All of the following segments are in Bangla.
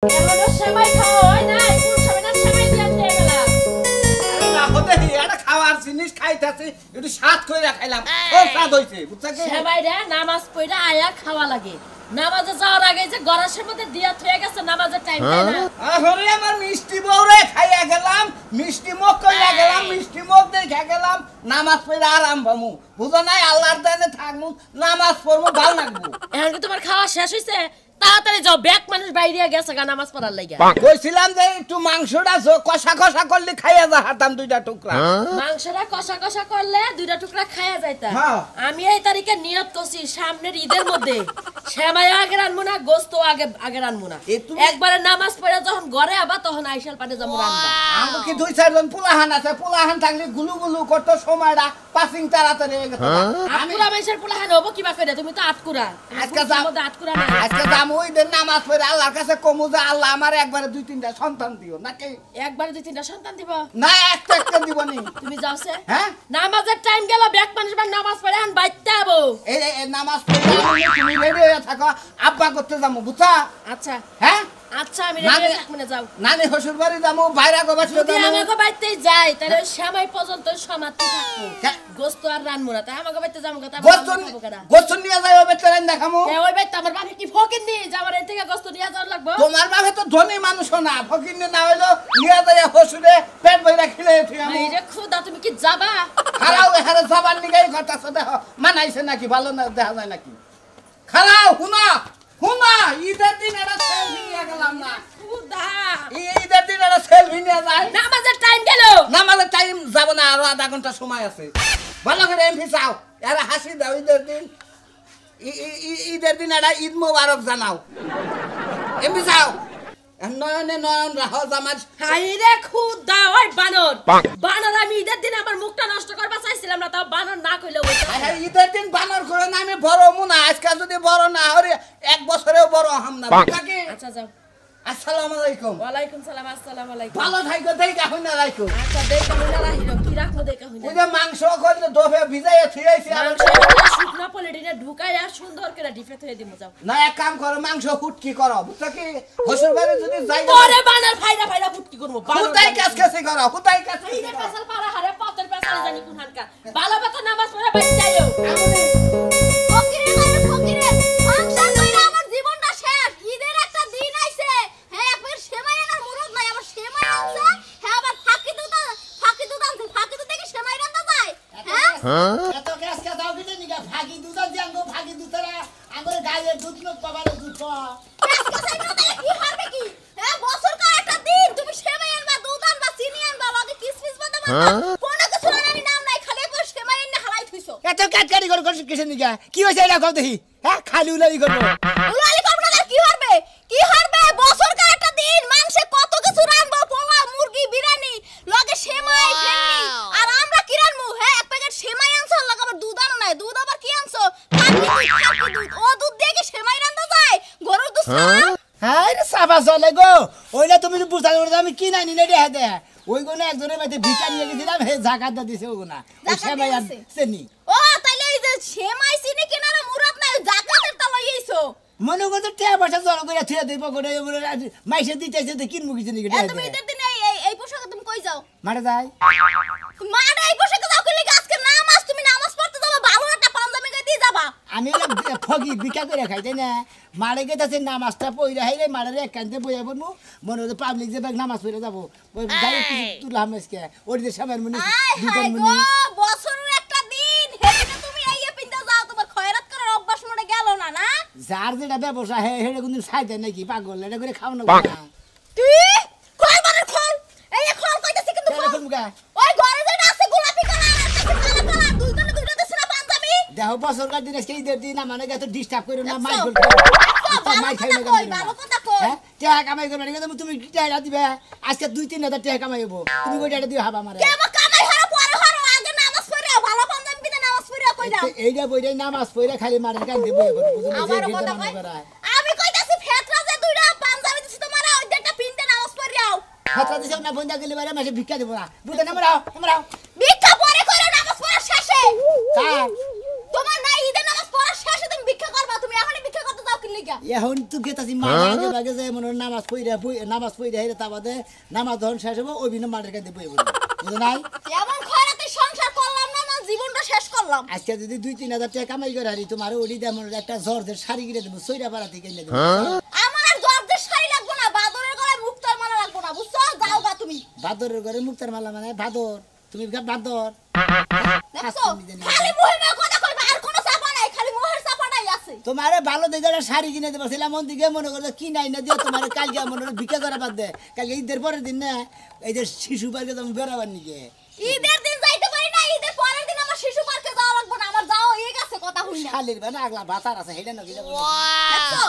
এখনো সেমাই খাওয়া হয় নাই, কোন সময়টা সেমাই দিয়ে খেয়ে গেলাম। আরে না হতে এটা খাওয়ার জিনিস খাইতাছি একটু স্বাদ কইরা খাইলাম খুব স্বাদ হইছে বুঝছ কি সেমাইটা নামাজ পড়া আয়া খাওয়া লাগে। নামাজে যাওয়ার আগে যে গরাসের মধ্যে দিয়া থয়ে গেছে নামাজের টাইম তাই না। আরে আমার মিষ্টি বউরে খাইয়া গেলাম, মিষ্টি মুখ কইরা গেলাম, মিষ্টি মুখ দেখে গেলাম, নামাজ পড়া আরাম পামু বুঝো নাই আল্লাহর দানে থাকমু, নামাজ পড়মু ভালো লাগবো। এখন কি তোমার খাওয়া শেষ হইছে? তাড়াতাড়ি যাও, ব্যাক মানুষ বাইরে গেছে গা নামাজ পড়ার লাগা। কইছিলাম যে একটু মাংসটা কষা কষা করলে খাইয়া যা হাতাম দুইটা টুকরা। মাংসটা কষা কষা করলে দুইটা টুকরা খাইয়া যাইতা। আমি এই তারিখে নিয়ত করছি সামনের ঈদের মধ্যে সেমাই আগে রানবো না, গোস্ত আগে রানবো না। একবারে নামাজ পড়ে যখন ঘরে আবা তখন আইসাল পাটে যাবো রান্না। আমগো কি দুই চারজন পোলাহান আছে, পোলাহান থাকলে গুলু গুলু করতে সময়টা পাসিং তাড়াতাড়ি হয়ে গেছে। আটকুরা মেশের পোলাহান হবো কিবা করে? তুমি তো আটকুরা। আটকুরা না আজকে যাম ওই দিন নামাজ পড়ে আল্লাহর কাছে কমু যে আল্লাহ আমার একবারে দুই তিনটা সন্তান দিও নাকি? একবারে দুই তিনটা সন্তান দিব না, একটা একটা দিব নি। তুমি যাওছে হ্যাঁ নামাজের টাইম গেল, ব্যাক মানুষ নামাজ পড়ে আন বাইতে আবো। এই নামাজ পড়ে তুমি রেডি হয়ে থাকো, আব্বা করতে যাবো বুঝছা? আচ্ছা হ্যাঁ আচ্ছা আমি রেডি হয়ে থাকমু না, যাও। নানি শ্বশুর বাড়ি যাবো, বাইরে গোবাস যদি আমাকে বাইতেই যাই তাহলে সেমাই পর্যন্ত সমাপ্তি থাকবো, গোস্ত আর রানবো না। তাই আমাকে বাইতে যাবো কথা গোস্ত নিয়ে যাই ওবে তেরেন দেখামু। ওই বাইতে আমার বাপে কি ফকির নি যে আমার এই থেকে গোস্ত নিয়ে যাওয়ার লাগবো? তোমার বাপে তো ধনী মানুষ না, ফকির না হইলো নিয়ে যাই শ্বশুরে পেট ভরে খিলে থিয়ামু। এই রে খুদা, তুমি কি যাবা? খারাও এখানে যাবার নিগাই কথা সাথে মানাইছে নাকি, ভালো না দেখা যায় নাকি? খারাও হুনা হুনা ঈদের দিন এটা সেলফি নিয়ে গেলাম না খুদা, ঈদের দিন এটা সেলফি নিয়ে যায়। নামাজের টাইম গেল, নামাজের টাইম যাব না, আরো আধা ঘন্টা সময় আছে। ভালো করে এমপি চাও, এরা হাসি দাও ঈদের দিন, ঈদের দিন এটা ঈদ মোবারক জানাও এমপি চাও। নয়নে নয়ন রাখো জামাজ। হাই রে খুদা, ওই বানর বানর, আমি ঈদের দিন আমার মুখটা নষ্ট করবা চাইছিলাম না, তাও বানর না কইলে ওই ঈদের দিন বানর করে না, আমি বড় মুনা আজকাল যদি বড় না হরে এক বছরেও বড় হাম না। আচ্ছা যাও। আসসালামু আলাইকুম। ওয়ালাইকুম সালাম। আসসালামু আলাইকুম। ভালো থাকো, দেখে হইনা রাখো। আচ্ছা দেখে হইনা রাখিরো, কি রাখবো দেখে হইনা? ওই যে মাংস কইলে দোফে ভিজাইয়া থিয়াইছি, আর শুকনা পলিটিনে ঢুকাইয়া সুন্দর করে ডিফে থয়ে দিমু, যাও। না এক কাম করো, মাংস হুটকি করো বুঝছো কি? শ্বশুর বাড়ি যদি যাই তোরে বানর ফাইরা ফাইরা ফুটকি করবো, হুতাই কাজ কাছে করো, হুতাই কাজ এই রে পেছাল পাড়া হারে পতের পেছাল জানি কোন হানকা। ভালো মতো নামাজ পড়ে বাইতে যাইও। ফকিরে মানুষ ফকিরে, সংসার কইরা আমার জীবনটা শেষ। ঈদের একটা দিন আইছে, হ্যাঁ একবার সেমাই আনার মুরত নাই, আবার সেমাই আনছে, হ্যাঁ আবার ফাঁকি দুধ আনছে, ফাঁকি দুধ থেকে সেমাই রান্না যায়। হ্যাঁ এত গ্যাস কা দাও কিনে নিগা ভাগি দুধ দিয়াঙ্গো, ভাগি দুধরা আমরে গায়ের দুধ ন পাবালে দুধ পাওয়া আজকে সাইড না তাহলে কি হবে কি? হ্যাঁ বছর কার একটা দিন, তুমি সেমাই আনবা, দুধ আনবা, চিনি আনবা, লগে কিসমিস বাদাম আনবা, কোনো কিছু রান্নার নাম নাই, খালি একবার সেমাই এনে হালাই থইছো। এত কাটকাটি করে কিসে নিগা কি হইছে এটা কও দেখি? হ্যাঁ খালি উলাই করব, উলালি করব না, কি হবে কি হবে? বছর কার একটা দিন, মাংসে কত কিছু রানবো, পোলা মুরগি বিরিয়ানি লগে সেমাই ফেন্নি, আর আমরা কি রানমু? হ্যাঁ এক প্যাকেট সেমাই আনছো, লগে আবার দুধ আনো নাই, দুধ আবার কি আনছো? ফাঁকি দুধ, ও দুধ দিয়ে কি সেমাই রান্না যায়? গরুর দুধ ছাড়া? হ্যাঁ রে সাবা চলে গো, ওইটা তুমি বুঝা আমি কি নাই নিলে দেয়া দে ওই গুনা একজনের মাঝে ভিকা নিয়ে গেছিলাম, হে জাকাতটা দিছে ওই গুনা ওই সেমাই আর চিনি। ও তাইলে এই যে সেমাই চিনি কেনার মুরাদ নাই, জাকাতের তা লই আইছো। মনে করতে টাকা পয়সা জড়ো করে থিয়া দিব করে মাইসে দিতেছে তো কিনবো কিছু নাকি তুমি ঈদের দিনে এই পোশাকে তুমি কই যাও? মারে যাই মারে এই পোশাকে যাও কি লাগি? আজকে নামাজ, তুমি নামাজ পড়তে যাবা, ভালো একটা পাঞ্জাবি গায়ে দিয়ে যাবা। আমি ফকি ভিক্ষা করে খাই তাই না, মারে গেছে নামাজটা পড়ে হাইরে মারে এক কান্দে বইয়া পড়বো, মনে হচ্ছে পাবলিক যে নামাজ পড়ে যাবো, ওই যাই কিছু তুলাম আজকে ওর যে সামের মনে দুজন মনে বছরের একটা দিন, হেদিনে তুমি আইয়া পিনতে যাও, তোমার খয়রাত করার অভ্যাস মনে গেল না না? যার যেটা ব্যবসা হে হেডে কোনদিন ছাই দেয় নাকি পাগল, এটা করে খাও না তুই কয় বারে খোল, এই খোল কইতাছি কিন্তু খোল। ওই ঘরে যেটা আছে গোলাপি কালার একটা কালো কালার, দুইজনে দুইটা দেছ না পাঞ্জাবি। দেখো বছরকার দিনে সেই ঈদের দিন মানে এত ডিস্টার্ব করো না, মাইক বল মাই খাই না কই, ভালো কথা কই। হ্যাঁ টাকা কামাই করবে না, তুমি টাকা দিবে আজকে 2-3 হাজার টাকা কামাইবো, তুমি কই টাকা দিও হাবা মারে কেমন কামাই হারা পরে হারা, আগে নামাজ পড়ে ভালো পাঞ্জাবি পিনে নামাজ পড়ে কই দাও। এইটা বইটাই নামাজ পড়ে খালি মারে কান দিব বুঝো না, আমার যে কথা গেছে কই, করা আমি কইতাছি ফেতরা যে দুইটা পাঞ্জাবি দিছি তোমার, ওই দুইটা পিনতে নামাজ পড়ে আও। হাতরা দিছে না বন্ধা গেলে বারে মাসে ভিক্ষা দেব না, বুঝতে না আমরাও ভিক্ষা পরে করে নামাজ পড়ার শেষে। হ্যাঁ তোমার না ঈদের নামাজ পড়ার শেষে তুমি ভিক্ষা করবা, তুমি এখনই ভিক্ষা করতে যাও কি লাগি? লিগা এখন তুই গেতাছি মাঝে ভাগে যায় মনে নামাজ পড়িয়া হেরে তা বাদে নামাজ যখন শেষ হবো ওই বিনা মাঠের কাছে বই বলবো বুঝো নাই এমন খয়রাতে সংসার করলাম না জীবনটা শেষ করলাম আজকে যদি 2-3 হাজার টাকা কামাই করে হারি তোমার ওডি দেমন একটা জর্জের শাড়ি কিনে দেবো সইরা পাড়া থেকে কিনে দেবো আমার জর্জের শাড়ি লাগবো না বাদরের গলায় মুক্তার মালা লাগবো না বুঝছো যাও গা তুমি বাদরের ঘরে মুক্তার মালা মানে ভাদর তুমি বাদর দেখছো খালি মুহে কথা কইবা আর কোনো চাপা নাই খালি মুহের চাপাটাই আছে তোমারে ভালো দেখে শাড়ি কিনে দেবো ছিলাম মন দিকে মনে করছো কি নাই না দিয়ে তোমার কালকে মনে করো ভিক্ষা করা বাদ দে কালকে ঈদের পরের দিন না এই যে শিশু পার্কে তুমি বেড়াবার নিকে ঈদের দিন যাইতে পারি না ঈদের পরের দিন আমার শিশু পার্কে যাওয়া লাগবে না আমার যাও এই গেছে কথা হই না শালির বানা আগলা ভাতার আছে হেডা নকি যাবো দেখছো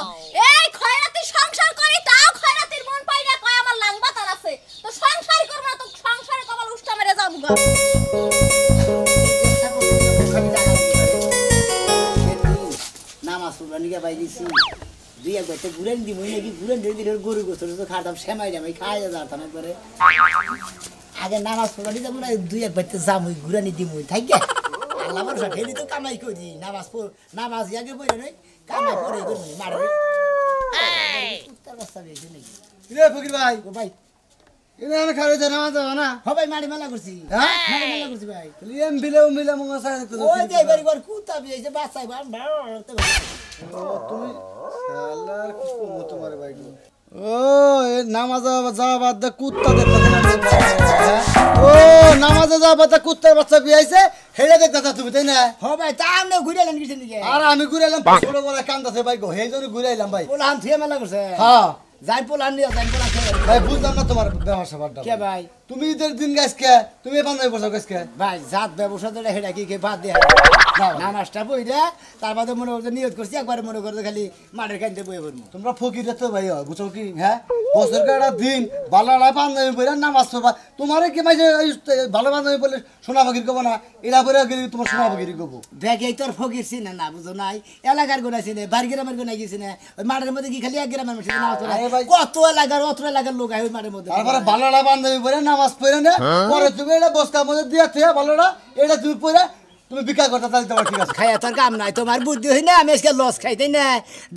এই খয়রাতি সংসার করি তাও খয়রাতির মন পাই না কয় আমার লাং ভাতার আছে তো সংসার করব না তো সংসারে কমাল উষ্টা মেরে যাবো গা নামাজ পড়বার নিকে বাইরেছি দুই একবার তো ঘুরেন দি মই নাকি ঘুরেন দিয়ে গরু গোসল তো খাতাম সেমাই জামাই খাই যাতাম একবারে আগে নামাজ পড়বার নিতে মনে দুই একবার তো জামুই ঘুরানি দিমুই থাকি আল্লাহ ভরসা ঠেলি তো কামাই করি নামাজ আগে পড়ে নই কামাই পরে করি মারে উত্তর বস্তা বেশি নাকি রে ফকির ভাই ও ভাই এনে আমি খাওয়া যায় নামাজ হবে না হ ভাই মারি মেলা করছি হ্যাঁ মারি মেলা করছি ভাই লিয়াম বিলে মিলে মঙ্গা সাই তো ওই যে বাড়ি ঘর কুত্তা বিয়েছে বাচ্চা তুমি শালার কি কমু তোমার ভাই ও এ নামাজে যাওয়া বাদ দে কুত্তা দেখতে ও নামাজে যাওয়া বাদ দে কুত্তার বাচ্চা বিয়াইছে হেলে দেখতা তুমি তাই না হ ভাই তা আমনে ঘুরে এলেন কিছু নিকে আর আমি ঘুরে এলাম ছোট বড় কান্দাছে ভাই গো হেই জন্য ঘুরে এলাম ভাই পোলান থিয়ে মেলা করছে হ্যাঁ যাই পোলান নিয়ে যাই পোলান খেয়ে ভাই বুঝলাম না তোমার ব্যবসা বাড়টা কে ভাই তুমি ঈদের দিন গাছকে তুমি বান্ধাই বসো গাছকে ভাই জাত ব্যবসা তো হেডা কি বাদ দিয়ে নামাজটা বইরা তার বাদে মনে করতে নিয়ত করছি একবার মনে করতে খালি মাঠের কানতে বই পড়বো তোমরা ফকিরে তো ভাই হয় বুঝো কি হ্যাঁ বছর কাটা দিন বালাড়া বান্ধবী বলে নামাজ পড়বা তোমারে কি ভাই ভালো বান্ধবী বলে সোনা ফকির কব না এরা বলে গেলে তোমার সোনা ফকির কব ব্যাগেই তোর ফকির চিনে না বুঝো নাই এলাকার গোনা চিনে বাড়ি গ্রামের গোনা গেছি না ওই মাঠের মধ্যে কি খালি এক গ্রামের মানুষ নামাজ পড়ে কত এলাকার অত এলাকার লোক আয় ওই মাঠের মধ্যে তারপরে বালাড়া বান্ধবী বলে নামাজ পড়ে না পরে তুমি এটা বস্তার মধ্যে দিয়ে থুয়া ভালোটা এটা তুমি পড়ে তুমি বিকাশ করতে তাহলে তোমার ঠিক আছে খাইয়া তোর কাম নাই তোমার বুদ্ধি হই না আমি আজকে লস খাই তাই না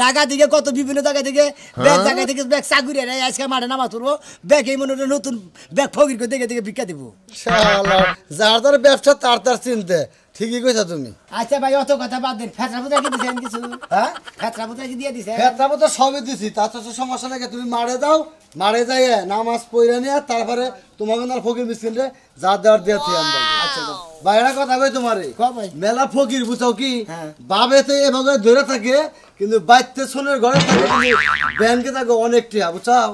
ঢাকা থেকে কত বিভিন্ন জায়গা থেকে ব্যাগ জায়গা থেকে ব্যাগ চাকুরে রে আজকে মাঠে নামাজ পড়বো ব্যাগ এই মনে নতুন ব্যাগ ফকির করে দেখে দেখে ভিক্ষা দিব শালা যার তার ব্যবসা তার তার চিনতে ঠিকই কইছা তুমি আচ্ছা ভাই অত কথা বাদ দিন ফেতরা ফুতরা কি দিছেন কিছু হ্যাঁ ফেতরা ফুতরা কি দিয়ে দিছেন ফেতরাবো তো সবই দিছি তার তো সমস্যা নাকি তুমি মারে দাও মারে যাই নামাজ পড়ে নিয়ে তারপরে তোমাকে না ফকির মিসকিন রে যা দেওয়ার দিয়ে আমি আচ্ছা বাইরে কথা কই তোমারে ভাই মেলা ফকির বুঝাও কি হ্যাঁ। বাবেতে এভাবে ধরে থাকে কিন্তু বাইতে সোনের ঘরে থাকে ব্যাংকে থাকে অনেক টিয়া বুঝাও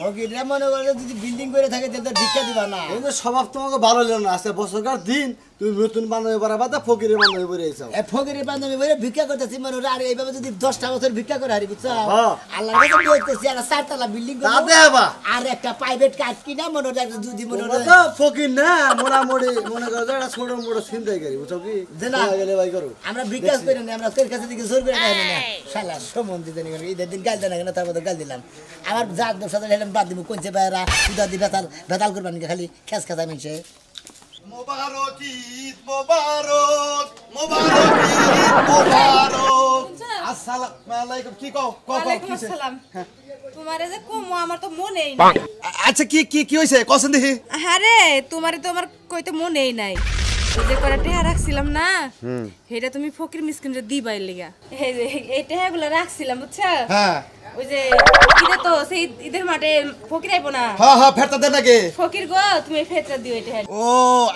ফকিররা মনে করে যদি বিল্ডিং করে থাকে তাহলে ভিক্ষা দিবা না এই যে স্বভাব তোমাকে ভালো লাগলো না আজকে বছরকার দিন তুমি নতুন বান্ধবী বাড়াবা তা ফকিরের বান্ধবী বলে এসেছো এ ফকিরের বান্ধবী বলে ভিক্ষা করতেছি মনে হয় আর এইভাবে যদি 10টা বছর ভিক্ষা করে হারি বুঝছো হ্যাঁ। আল্লাহর কাছে দোয়া করছি আর 4তলা বিল্ডিং তা দেবা আর একটা প্রাইভেট কার কিনা মনে হয় যদি মনে হয় তো ফকির না মোটামুটি মনে করো যে একটা ছোট মোটো চিন্তাই করি বুঝছো কি যে না। গেলে ভাই করো আমরা ভিক্ষা করি না আমরা তোর কাছে দিকে জোর করে নেই না শালা সম্বন্ধ দিতে নিয়ে ঈদের দিন গাল দেন না তারপর গাল দিলাম আমার জাত ব্যবসা হেলেন বাদ দিব কোনছে বাইরা সুদা দি বেতাল করবেন খালি খেস খেসা মিনছে মোবারক ঈদ মোবারক মোবারক ঈদ মোবারক আসসালামু আলাইকুম কি কও ওয়ালাইকুম আসসালাম তোমারে যে কমো আমার তো মনেই নাই আচ্ছা কি কি কি হইছে কসন দেখি আরে তোমারে তো আমার কইতে মনেই নাই ওই যে করা টেহা রাখছিলাম না সেটা তুমি ফকির মিসকিন রে দিবাই লিগা এই টেহাগুলো রাখছিলাম বুঝছো হ্যাঁ ওই যে ঈদে তো সেই ঈদের মাঠে ফকির আইবো না হ্যাঁ হ্যাঁ ফেরতা দেন নাকি ফকির গো তুমি ফেতরা দিও এটা ও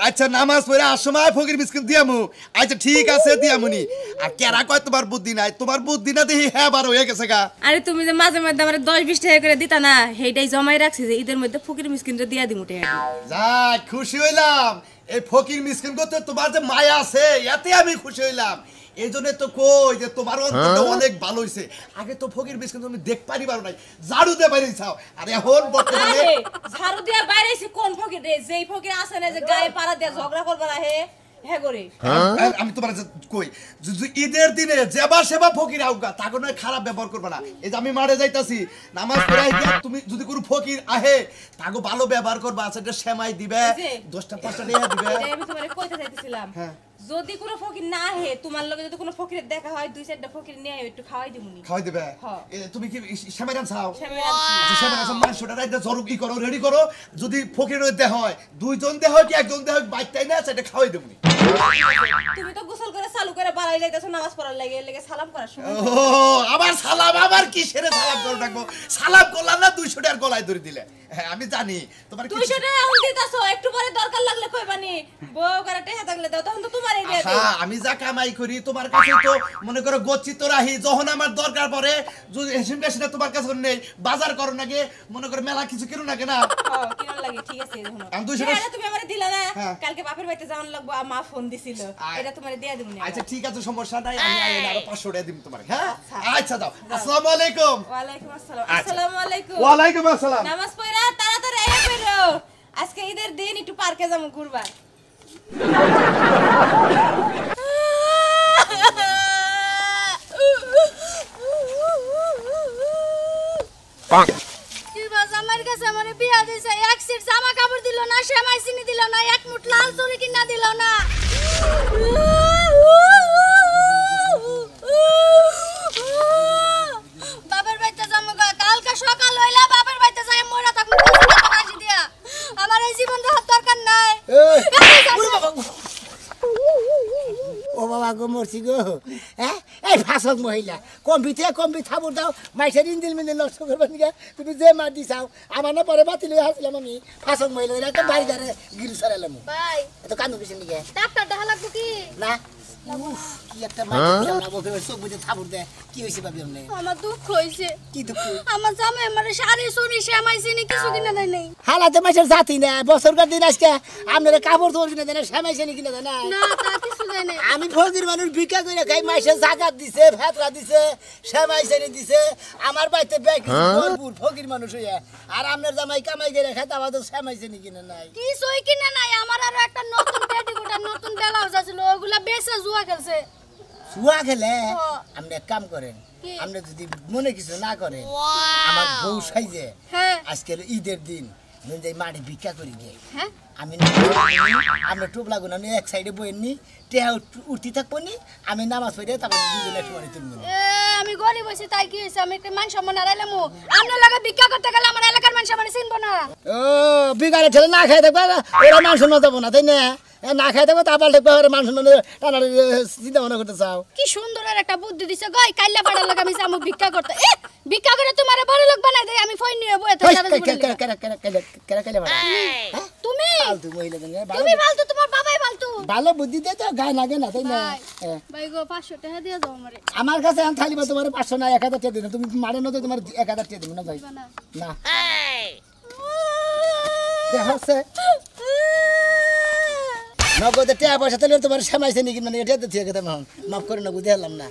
আচ্ছা নামাজ পড়ে আর সময় ফকির মিসকিন দিয়ামু আচ্ছা ঠিক আছে দিয়ামুনি আর কেরা কয় তোমার বুদ্ধি নাই তোমার বুদ্ধি না দেখি হ্যাঁ বার হয়ে গেছে গা আরে তুমি যে মাঝে মাঝে আমার 10-20 টাকা করে দিতা না সেইটাই জমাই রাখছি যে ঈদের মধ্যে ফকির মিসকিন রে দিয়া দিমু টেহা যাক খুশি হইলাম এই ফকির মিসকিন করতে তোমার যে মায়া আছে এতে আমি খুশি হইলাম এই জন্য তো কই যে তোমার অন্তরটা অনেক ভালো হইছে আগে তো ফকির মিসকিন তুমি দেখ পারি পারো নাই ঝাড়ু দে পারি চাও আর এখন বর্তমানে আরে ঝাড়ু দিয়া বাইরেছি কোন ফকির রে যেই ফকির আছে না যে গায়ে পাড়া দিয়া ঝগড়া করবা না হে হ্যাঁ করে আমি তোমার কই যদি ঈদের দিনে যেবা সেবা ফকির আউগা তাকে নয় খারাপ ব্যবহার করবে না এই যে আমি মারে যাইতাছি নামাজ পড়ে গিয়া তুমি যদি কোনো ফকির আহে তাকে ভালো ব্যবহার করবা সেটা সেমাই দিবে 10টা 5টা টাকা দিবে এটাই আমি তোমারে কইতে চাইতেছিলাম যদি কোনো ফকির না আহে তোমার লগে যদি কোনো ফকিরের দেখা হয় 2-4টা ফকির নিয়ে একটু খাওয়াই দিমুনি খাওয়াই দেবে হ্যাঁ। তুমি কি সেমাই রান চাও সেমাই রাঁধছি। আচ্ছা সেমাই রান মাংসটা রাইতে জরু কি করো রেডি করো যদি ফকির দেহ হয় 2 জন দেহ হয় কি একজন দেহ হয় বাইকটাই না সেটা খাওয়াই দেবনি তুমি তো গোসল করে চালু করে বাড়াই যাইতেছো নামাজ পড়ার লাগে এর লাগে সালাম করার সময় ও আবার সালাম আবার কি সেরে সালাম করে রাখবো সালাম করলাম না 200 টাকার গলায় ধরে দিলে হ্যাঁ আমি জানি তোমার 200 টাকা এখন দিতাছো একটু পরে দরকার লাগলে কইবানি বউ করে টাকা থাকলে দাও তখন তো তোমারই দিয়ে দেব হ্যাঁ আমি যা কামাই করি তোমার কাছে তো মনে করো গচ্ছিত রাহি যখন আমার দরকার পড়ে যদি এসএম কাশিনা তোমার কাছে নেই বাজার করো নাকি মনে করো মেলা কিছু কিনো নাকি না হ্যাঁ কিরণ লাগে ঠিক আছে দেখুন আমি 200 টাকা তুমি আমারে দিলা না হ্যাঁ। কালকে বাপের বাড়িতে যাওয়ার লাগবো মা ফোন দিছিল এটা তোমারে দিয়ে দেব না আচ্ছা ঠিক আছে সমস্যা নাই আমি আরো 500 টাকা দিম তোমার হ্যাঁ আচ্ছা দাও আসসালামু আলাইকুম ওয়া আলাইকুম আসসালাম আসসালামু আলাইকুম ওয়া আলাইকুম আসসালাম নামাজ পড়া তাড়াতাড়ি আয়া কইরো আজকে ঈদের দিন একটু পার্কে যাবো ঘুরবার কি বাস আমার কাছে আমারে বিয়া দিছে এক সেট জামা কাপড় দিল না সেমাই চিনি দিল না এক মুঠ লাল চুড়ি কিনা দিল না বাবার বাড়িতে যাবো কালকে সকাল হইলা বাবার বাড়িতে যাই মরা থাকবো কাশি দিয়া আমার এই জীবন দেওয়ার দরকার নাই ও বাবা গো মরছি গো হ্যাঁ এই ফাঁসক মহিলা কম্পি থাবুর দাও মাইসের ইন্দিল মিন্দিল নষ্ট করবেন গা তুমি যে মার দিছাও আমার না পরে বাতিল হয়ে আসলাম আমি ফাঁসক মহিলা একটা বাড়ি ঘরে গিরু সারালাম ভাই এত কান্দু কিছু নিকে ডাক্তার দেখা লাগবো কি না উফ, কি একটা মার না বকে চোখ বুঝে থাবুর দেয় কি হয়েছে ভাবি আমনে আমার দুঃখ হইছে কি দুঃখ আমার জামাই আমার শাড়ি চুড়ি সেমাই চিনি কিছু কিনা দেয় নাই হালাতে মাসের জাতি না বছরকার দিন আজকে আপনারা কাপড় তোর কিনে দেয় না শ্যামাইছে কিনে দেয় না না তা কিছু দেয় নাই আমি ফকির মানুষ ভিক্ষা করে খাই মাসে জাকাত দিছে ফেতরা দিছে শ্যামাইছে দিছে আমার বাড়িতে ব্যাগ ভরপুর ফকির মানুষ হইয়া আর আপনার জামাই কামাই করে খাই তা আমাদের শ্যামাইছে কিনে নাই কিছুই কিনা নাই আমার আরো একটা নতুন পেটিকোট আর নতুন ব্লাউজ আছিল ওগুলা বেচে জুয়া খেলছে শুয়া গেলে হ্যাঁ। আপনি এক কাম করেন কি? আপনি যদি মনে কিছু না করেন আমার বউ সাইজে হ্যাঁ আজকের ঈদের দিন যাই মাঠে ভিক্ষা করি গে হ্যাঁ আমি আমরা টোপলা গুলো এক সাইডে বইনি টেহা উঠতে থাকবো নি আমি নামাজ পড়ে তারপর দুজনে একটু বাড়ি তুলবো এ আমি গরিব হইছি তাই কি হইছে আমি একটা মান সম্মান হারাইলাম আপনার লাগে ভিক্ষা করতে গেলে আমার এলাকার মান সম্মান চিনবো না ও বিকালে ঠেলে না খাই থাকবে ওরা মান শোনা যাবো না তাই না না খাই থাকবো তারপর দেখবে ওরা মান শোনা টানা চিন্তা ভাবনা করতে চাও কি সুন্দর আর একটা বুদ্ধি দিছে গই কাইল্লা পাড়ার লাগে আমি যাবো ভিক্ষা করতে এ ভিক্ষা করে তোমারে বড় লোক বানাই দেই আমি ফোন নিয়ে বইতে তুমি ফালতু মহিলা তুমি ফালতু তোমার বাবাই ফালতু ভালো বুদ্ধি দিয়ে তো গায়ে লাগে না তাই না হ্যাঁ। ভাই গো 500 টাকা দিয়ে দাও আমারে আমার কাছে এখন থাকলে তোমার 500 না 1000 টাকা দিন তুমি মারে না তো তোমার 1000 টাকা দিন না ভাই না না দেখছে নগদে টাকা পয়সা তাহলে তোমার সামাইছে নাকি মানে এটা তো ঠিক আছে মাফ করে না বুঝে হলাম না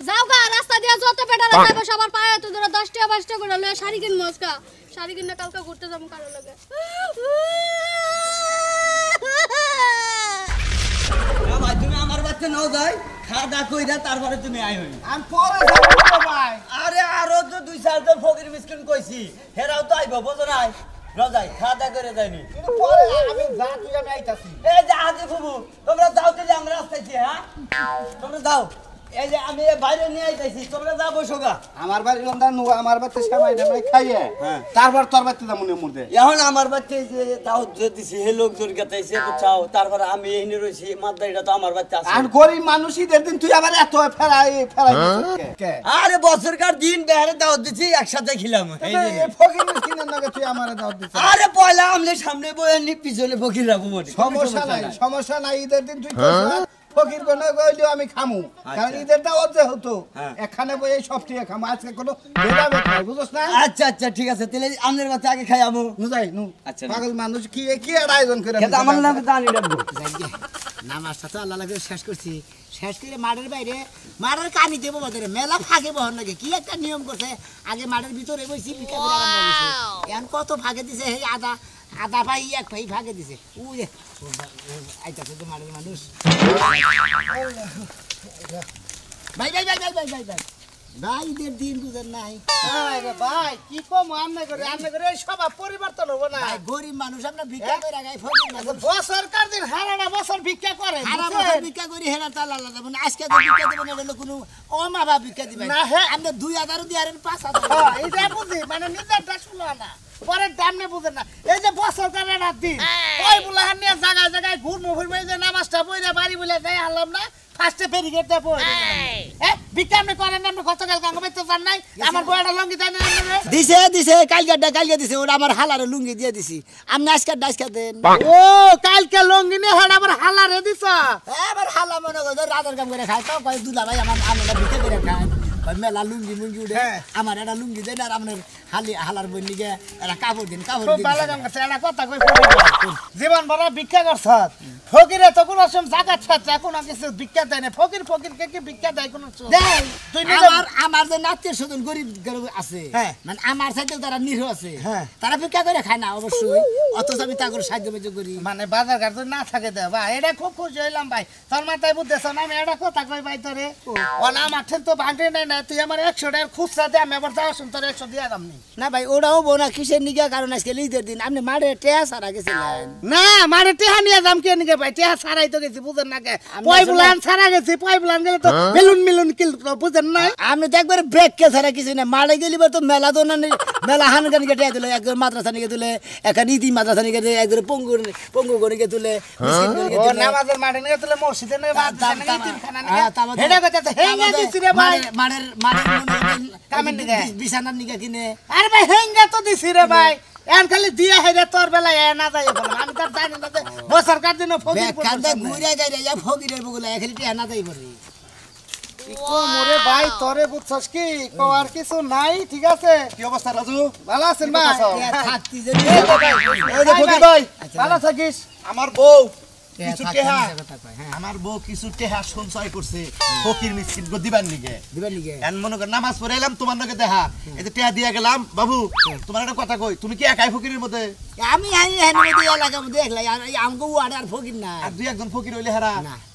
যাও গা রাস্তা দিয়া যত পেটারা যাবে সবার পায়ে তো ধরে 10 টাকা 5 টাকা করে লয়ে শাড়ি কিন মস্কা শাড়ি কিনে কালকে ঘুরতে যাবো কারো লাগে ভাই তুমি আমার বাচ্চা নাও যাই খাওয়া দাওয়া কইরা তারপরে তুমি আই হই আমি পরে যাবো ভাই আরে আরো তো 2-4 জন ফকির মিসকিন কইছি হেরাও তো আইবো বুঝো নাই রজাই খাওয়া দাওয়া করে যাইনি কিন্তু পরে আমি যা তুই আমি আইতাছি এই যে হাজি ফুবু তোমরা যাও তাহলে আমরা আসতেছি হ্যাঁ তোমরা যাও এই যে আমি বাইরে নিয়ে আইতাছি তোমরা যাও বসোগা আমার বাড়ি লন্ডন নো আমার বাড়িতে সেমাই ঢামাই খাইয়ে তারপর তোর বাড়িতে যাবো নে মুর্দে এখন আমার বাচ্চা যে দাওয়াত যে দিছি হে লোকজন গাতাইছে বুঝাও তারপরে আমি এইনে রইছি মাদারিটা তো আমার বাচ্চা আছে আর গরিব মানুষই দিন তুই আবার এত ফেরাই কে আরে বছরকার দিন বেহারে দাওয়াত দিছি একসাথে খিলাম এই যে এই ফকির মিসকিনের নাকি তুই আমারে দাও দিছিস আরে পয়লা আমলে সামনে বয়ে নি পিছনে ফকির রাখবো মনে সমস্যা নাই ঈদের দিন তুই কইছিস ফকির কোন কইলো আমি খামু কারণ ঈদের দাওয়াত যে হতো এখানে বই সব ঠিক খামু আজকে কোনো ভেদাভেদ নাই বুঝছস না আচ্ছা আচ্ছা ঠিক আছে তাহলে আমনের বাচ্চা আগে খাই আমু নু যাই নু আচ্ছা, পাগল মানুষ কি কি আর আয়োজন করে খেতে আমার নামে দানি রাখবো নামাজটা তো আল্লাহ লাগে শেষ করছি শেষ করে মাঠের বাইরে মাঠের কানি দেবো বাজারে মেলা ফাঁকে বহন লাগে কি একটা নিয়ম করছে আগে মাঠের ভিতরে বসি বিকা করে আরম্ভ করছে এখন কত ফাঁকে দিছে এই আদা পাই এক পাই ফাঁকে দিছে উই আইতাছে তো মাঠের মানুষ ভাই ভাই ভাই ভাই ভাই ভাই ভাই ভাই ঈদের দিন বুঝেন নাই আরে ভাই কি কম আমনে করে এই সব পরিবর্তন হবো না ভাই গরিব মানুষ আমরা ভিক্ষা করে গাই ফকির মানুষ বছরকার দিন হারাটা বছর ভিক্ষা করে সারা বছর ভিক্ষা করি হেরা তালা আলাদা মানে আজকে যে ভিক্ষা দেবেন এটা হলো কোনো অমাবা ভিক্ষা দিবেন না, হ্যাঁ। আমরা 2000 দিয়ে আর 5000 এটা বুঝি মানে নিজেরটা শুনো না পরের দামনে বুঝেন না এই যে বছরকার একটা দিন ওই বুলাহান নিয়ে জায়গায় জায়গায় ঘুরমু ফিরমু এই যে নামাজটা পড়ে বাড়ি বলে যাই আনলাম না ফার্স্টে ব্যারিকেড দিয়ে পড়ে ভিক্ষা আপনি করেন না আপনি গতকাল গাঙ্গ বেতে চান নাই আমার বড়টা লঙ্গি দেয় না দিছে কালকে দিছে ওটা আমার হালারে লুঙ্গি দিয়ে দিছি আপনি আজকে দেন ও কালকে লঙ্গি নিয়ে হড় আবার হালারে দিছ এবার হালা মনে করো রাতের কাম করে খায় তো কয় দুলা ভাই আমরা ভিক্ষা করে খাই ভাই মেলা লুঙ্গি উঠে আমার একটা লুঙ্গি দেন আর আপনার হালার বই নিগে একটা কাপড় দিন খুব ভালো কাম করছে একটা কথা কই জীবন ভরা ভিক্ষা করছ ফকিরে তো কোনো সময় জায়গা ছাড়ছে কোনো কিছু ভিক্ষা দেয় না ফকিরকে কি ভিক্ষা দেয় কোনো তুই আমার যে নাতির স্বজন গরিব আছে মানে আমার সাথে তারা নিরহ আছে তারা ভিক্ষা করে খায় না অবশ্যই অথচ আমি তা করে সাহায্য করি মানে বাজার ঘাট না থাকে দে ভাই এটা খুব খুশি হইলাম ভাই তোর মাথায় বুঝতেছ না আমি এটা কথা কই ভাই তোরে ও না আমার তো ভাঙে নাই না তুই আমার 100 টাকার খুচরা দে আমি আবার যাও শুন তোর 100 দিয়ে দাম নি না ভাই ওটাও বোনা কিসের নিগা কারণ আজকে ঈদের দিন আপনি মারে টেয়া সারা গেছিলেন না মারে টেহা নিয়ে দাম কে নিকে ভাই টেহা সারাই তো গেছি বুঝেন না কে পয়বুলান সারা গেছি পয়বুলান গেলে তো বেলুন মিলুন কিল বুঝেন না আপনি তো একবার ব্রেক কে ছাড়া কিছু না মারে গেলিবার তো মেলা তো না মেলা হানগান কেটে দিলে একবার মাদ্রাসা নিয়ে তুলে এখন ইতি মাদ্রাসা নিয়ে একবার পঙ্গু গণিকে তুলে ও নামাজের মাঠে নিয়ে তুলে মসজিদে নিয়ে মাদ্রাসা নিয়ে তিনখানা নিয়ে হেডা কথা হেঙ্গা দিছি রে ভাই মারের কামের নিকে বিছানার নিকে কিনে আরে ভাই হেঙ্গা তো দিছি রে ভাই এন খালি দিয়া হেরে তোর বেলা এ না যাই বললাম আমি তো জানি না যে বছরকার দিন ফকির কান্দা ঘুরে গাইরে যা ফকিরের বগুলা খালি টিয়া না যাই পড়ি ও মোরে ভাই তোরে বুঝছস কি কো আর কিছু নাই ঠিক আছে কি অবস্থা রাজু ভালো আছেন ভাই থাকতি যে এই যে ফকির ভাই ভালো থাকিস আমার বউ কিছু টেহা আমার বউ কিছু টেহা সঞ্চয় করছে ফকির মিসকিন গো দিবার নিগে এন মনে কর নামাজ পড়ে এলাম তোমার নাকি দেখা এই যে টেহা দিয়া গেলাম বাবু তোমার একটা কথা কই তুমি কি একাই ফকিরের মধ্যে আমি হেনে এলাকার মধ্যে দেখলাই আর আমগো ওয়ার্ড আর ফকির না আর দুই একজন ফকির হইলে হারা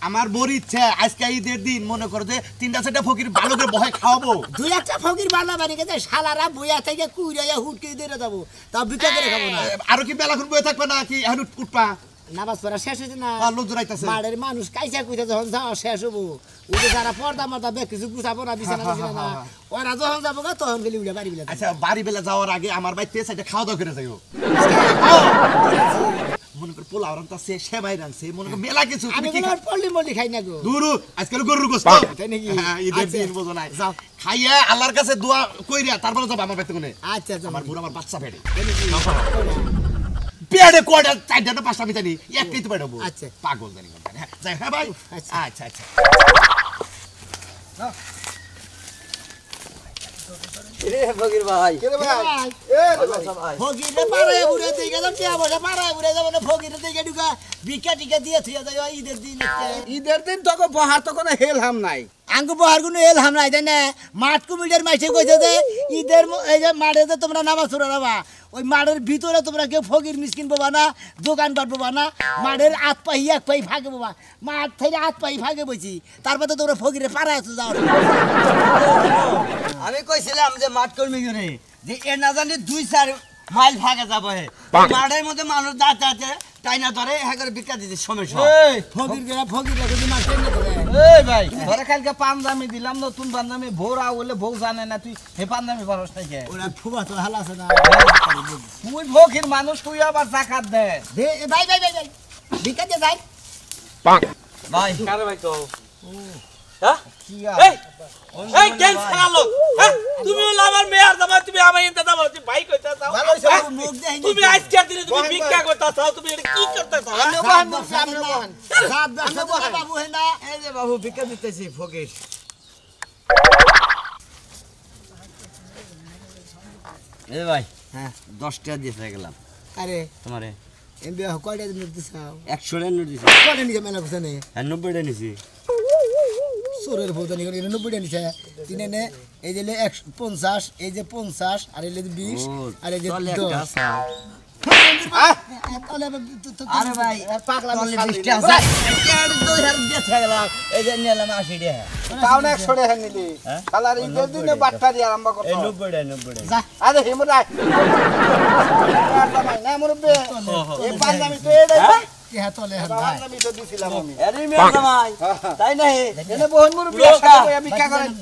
আমার বড় ইচ্ছা আজকে ঈদের দিন মনে করো যে 3-4টা ফকির ভালো করে বহায় খাওয়াবো দুই একটা ফকির বালা বাড়ি গেছে শালারা বইয়া থেকে কুইরাইয়া হুটকে দিয়ে যাবো তা বিকা করে খাবো না আর কি বেলাখন বয়ে থাকবে না কি এখন উঠপা নামাজ পড়া শেষ হয়েছে না লোকজন আইতাছে মাঠের মানুষ কাইসা কুইতা যখন যাওয়া শেষ হবো ওদের যারা পর্দা মর্দা বেশ কিছু গুছাবো না বিছানা না ওরা যখন যাবো গা তখন গেলে উঠে বাড়ি বেলা আচ্ছা বাড়ি বেলা যাওয়ার আগে আমার বাড়িতে সেটা খাওয়া দাওয়া করে যাইও মনে কর পোলাও রান্তাছে সেমাই রানছে মনে কর মেলা কিছু আমি কোনো পল্লি মল্লি খাই না গো দুরু আজকাল গরুর গোশত তাই নাকি ঈদের দিন বোঝো নাই যাও খাইয়া আল্লাহর কাছে দোয়া কইরা তারপরে যাব আমার বাড়িতে কোনে আচ্ছা আমার বুড়া আমার বাচ্চা পেড়ে পেড়ে কোড়া 4টা না 5টা আমি জানি একটাই তো পেড়াবো আচ্ছা পাগল জানি যাই হ্যাঁ ভাই আচ্ছা আচ্ছা ফকির ভাই ফকিরে পাড়ায় ঘুরে দিকে যাও টিয়া বসে পাড়ায় ঘুরে যাবো না ফকিরে দিকে ঢুকা ভিক্ষা টিকা দিয়ে থুয়ে যাই ঈদের দিন তোকে বহার তো কোনো হেলহাম নাই আঙ্গু বহার কোনো হেলহাম নাই তাই না মাঠ কমিটির মাইসে কইছে যে ঈদের এই যে মাঠে যে তোমরা নামাজ পড়াবা ওই মাঠের ভিতরে তোমরা কেউ ফকির মিসকিন পাবা না দোকানপাট পাবা না মাঠের আত পাই এক পাই ফাঁকে পাবা মাঠ থেকে আত পাই ফাঁকে বইছি তারপরে তোমরা ফকিরে পাড়ায় আছো যাও আমি কইছিলাম যে মাঠ কর্মী করে যে এ না জানি 2-4 মাইল ভাগে যাবো হে মাঠের মধ্যে মানুষ যাচ্ছে তাই না ধরে হ্যাঁ করে বিক্রা দিতে সমস্যা ফকির যদি মাঠ টেনে করে এই ভাই ধরে কালকে পাঞ্জামি দিলাম নতুন পাঞ্জামি ভোরা হলে বউ জানে না তুই হে পাঞ্জামি পারস নাই কে ওরা ফুবা তো হাল আছে না তুই ফকির মানুষ তুই আবার জাকাত দে ভাই ভাই ভাই ভাই ভিক্ষা দিয়ে যাই ভাই কারে ভাই তো হ্যাঁ কি এই কেন ছাড়ালো হ্যাঁ তুমি হলো আমার মেয়ার দাও তুমি আমার ইনতে দাও তুমি ভাই কইতা দাও ভালো হইছে মুখ দেই তুমি আজকে দিনে তুমি ভিক্ষা করতা চাও তুমি এটা কি করতে চাও বাবু হেনা এই যে বাবু ভিক্ষা দিতেছি ফকির এই ভাই হ্যাঁ 10 টাকা দিয়ে গেলাম আরে তোমারে এমবি কয়টা নোট দিছাও 100 টাকা নোট দিছি কয়টা নিকে মেলা কথা নেই 90 টাকা নিছি সোরের ভৌতানি করে 90 টাকা নিছে তিনে নে এই যে 150 এই যে 50 আর এই যে 20 আর এই যে 10 আরে ভাই পাগলা তলে শালি বৃষ্টি না। আছে কেন তো হের দিয়ে থাকলাম এই যে নিলাম 80 টাকা তাও না 100 টাকা নিলি শালার ঈদের দিনে বাটপারি আরম্ভ করতো এই 90 টাকা আরে হিমুরা না মুরব্বি এই পাঞ্জাবি তো এড়ে পাঞ্জাবি তো দিছিলাম আমি আরে মেয়ে জামাই তাই না এনে বহুন মুরব্বি একসাথে কইয়া ভিক্ষা করেন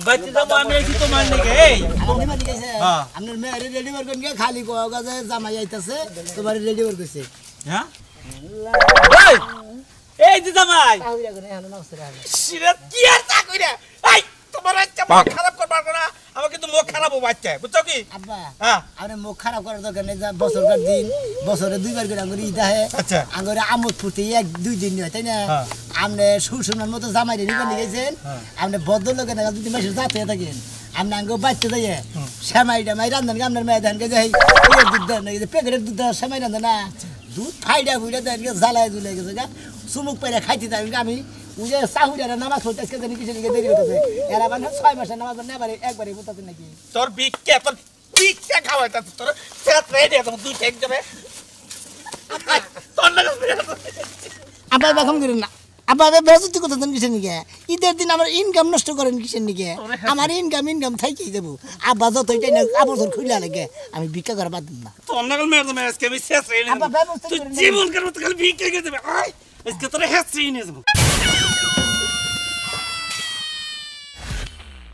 বাইতে যাব আমি কি তোমার নাকি এই আপনার মেয়ের রেডি করে গিয়ে খালি কোয়া যে জামাই আইতাছে তোমার রেডি করে গেছে হ্যাঁ এই যে জামাই সিরাত কি আর তা কইরা এই তোমার আচ্ছা মুখ খারাপ করবার না আমার কিন্তু মুখ খারাপ হবে আচ্ছা বুঝছো কি আব্বা হ্যাঁ আপনি মুখ খারাপ করার দরকার নেই যা বছরকার দিন বছরে দুইবার করে আঙ্গুরি ঈদ আহে আচ্ছা। আঙ্গুরে আমোদ ফুটে এক দুই দিন হয় তাই না আপনি সুসুনার মতো জামাই রেডি করে গেছেন আপনি ভদ্রলোকের না যদি মাসে যাতে থাকেন আপনি আঙ্গ বাচ্চা যাইয়ে সেমাই টামাই রান্ধেন আপনার মেয়ে দেন যে দুধ দেন প্যাকেটের দুধ দেওয়ার সেমাই রান্ধে না দুধ ফাইডা ফুইডা দেন জ্বালায় জুলে গেছে গা চুমুক পাইলে খাইতে থাকি আমি উজে সাহুরিয়ারা নামাজ পড়তে আজকে জানি কিসে লিখে দেরি হতেছে এরা মানে 6 মাসের নামাজ নেবারে একবারে পড়তে নাকি তোর ভিক্ষা খাওয়াইতা তোর সেট রেডি আছে তুই ঠিক যাবে তোর লাগা আব্বা বেগম করেন না আব্বা বেজতি কথা দেন কিসে নিকে ঈদের দিন আমার ইনকাম নষ্ট করেন কিসে নিকে আমার ইনকাম থাইকেই দেবো আব্বা যতই না আবর্জন খুলে লাগে আমি ভিক্ষা করে বাদ দিন না তোর লাগা মেরে তুমি আজকে আমি শেষ রেডি আব্বা ব্যবস্থা তুই করেন জীবন করব তো খালি ভিক্ষা করে দেবে আই আজকে তোর হেস রেডি নিয়ে যাবো